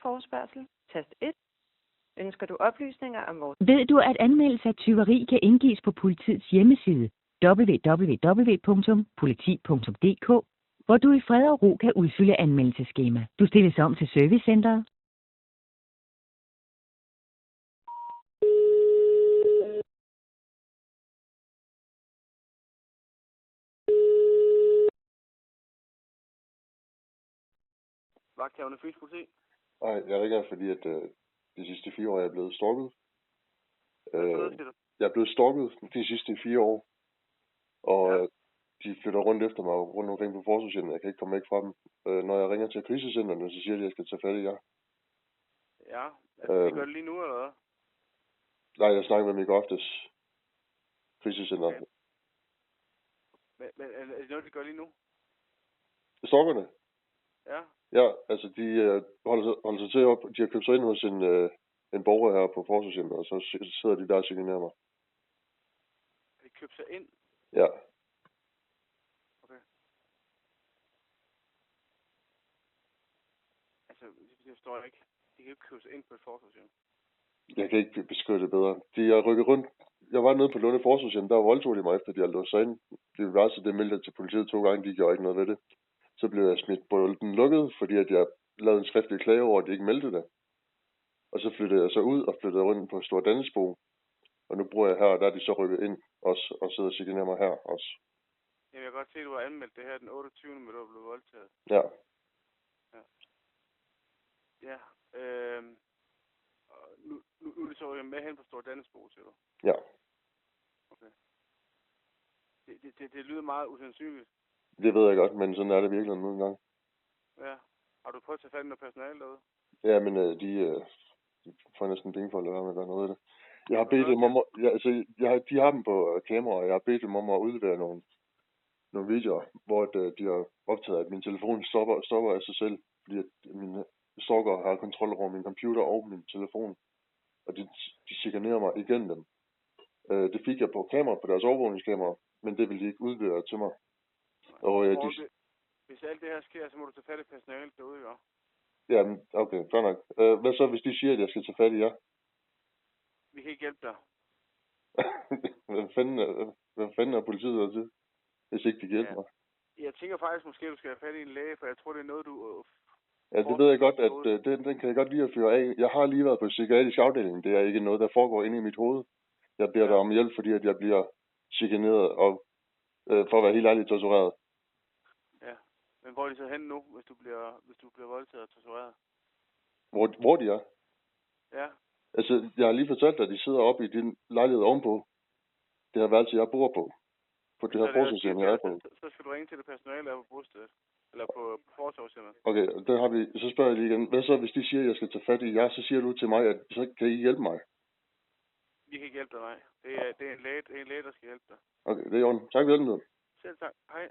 forespørgsel, tast 1. Ønsker du oplysninger om vores... Ved du, at anmeldelse af tyveri kan indgives på politiets hjemmeside www.politi.dk, hvor du i fred og ro kan udfylde anmeldelsesskema. Du stilles om til servicecenteret. Vagthavende Fyns Politi. Nej, jeg ringer, fordi at de sidste 4 år jeg er blevet stalket. Jeg er blevet stalket de sidste 4 år, og de flytter rundt efter mig rundt omkring på Forsvarscenteret. Jeg kan ikke komme væk fra dem. Når jeg ringer til krisecentrene, så siger de, at jeg skal tage fat i jer. Ja, altså, de gør det lige nu, eller hvad? Nej, jeg snakker med mig i går aftes. Krisecenteret. Okay. Men er det noget, de gør lige nu? Stalkerne? Ja. Ja, altså de holder sig til op. De har købt sig ind hos en borger her på Forsvarscenteret, og så sidder de der og chikanerer mig. De købt sig ind? Ja. Okay. Altså, det forstår jeg ikke. De kan ikke købe sig ind på et forsvarscenter. Jeg kan ikke beskrive det bedre. De er rykket rundt. Jeg var nede på Lunde Forsvarscenter, der voldtog de mig efter, de havde låst sig ind. Det var så det meldte til politiet 2 gange, de gjorde ikke noget ved det. Så blev jeg smidt på den lukket, fordi at jeg lavede en skriftlig klage over, at de ikke meldte det. Og så flyttede jeg så ud og flyttede rundt på Stor Dannelsbo. Og nu bor jeg her, og der er de så rykket ind også, og sidder og chikanerer mig her også. Jamen, jeg kan godt se, at du har anmeldt det her den 28. men du blev voldtaget. Ja. Ja. Nu er det så med hen på Stor Dannelsbo, siger du? Ja. Okay. Det lyder meget usandsynligt. Det ved jeg godt, men sådan er det virkelig nogle gange. Ja. Har du prøvet at tage fat i noget personale derude? Ja, men de får næsten penge for at lade være med at gøre noget af det. Jeg har bedt dem om de har dem på kamera, og jeg har bedt dem om at udlevere nogle videoer, hvor de har optaget, at min telefon stopper af sig selv, fordi at mine stalker har kontrol over min computer og min telefon, og de chikanerer mig igennem dem. Det fik jeg på kamera, på deres overvågningskamera, men det vil de ikke udlevere til mig. Og hvis alt det her sker, så må du tage fat i personalet derude, jo. Ja, okay, fair nok. Hvad så, hvis de siger, at jeg skal tage fat i jer? Vi kan ikke hjælpe dig. Hvad fanden er politiet der til, hvis ikke de kan hjælpe mig? Jeg tænker faktisk, måske du skal have fat i en læge, for jeg tror, det er noget, du... Ja, det ved jeg godt, at den kan jeg godt lide at fyre af. Jeg har lige været på psykiatrisk afdeling. Det er ikke noget, der foregår inde i mit hoved. Jeg beder dig om hjælp, fordi at jeg bliver chikaneret og for at være helt ærlig tortureret. Ja, men hvor er de så henne nu, hvis du bliver voldtaget og tortureret? Hvor de er? Ja. Altså, jeg har lige fortalt dig, at de sidder oppe i din lejlighed ovenpå. Det her værelse, jeg bor på. På det her forsvarscenter, jeg er på. Så skal du ringe til det personale, der er på bostedet. Eller på forsvarscenteret. Okay, der har vi. Så spørger jeg lige igen. Hvad så, hvis de siger, at jeg skal tage fat i jer, så siger du til mig, at så kan I hjælpe mig? Vi kan ikke hjælpe dig, nej. Det er en læge, der skal hjælpe dig. Okay, det er i orden. Tak for hjælpen. Selv tak. Hej.